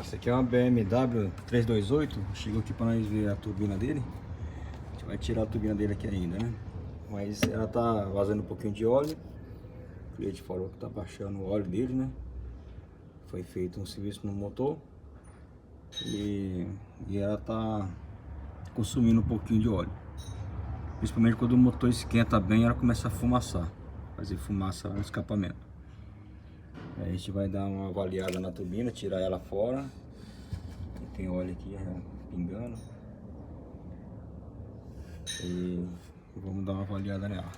Essa aqui é uma BMW 328. Chegou aqui para nós ver a turbina dele. A gente vai tirar a turbina dele aqui ainda, né? Mas ela tá vazando um pouquinho de óleo. O cliente falou que tá baixando o óleo dele, né? Foi feito um serviço no motor e ela tá consumindo um pouquinho de óleo. Principalmente quando o motor esquenta bem, ela começa a fumaçar, fazer fumaça no escapamento. Aí a gente vai dar uma avaliada na turbina, tirar ela fora. Tem óleo aqui pingando. E vamos dar uma avaliada nela.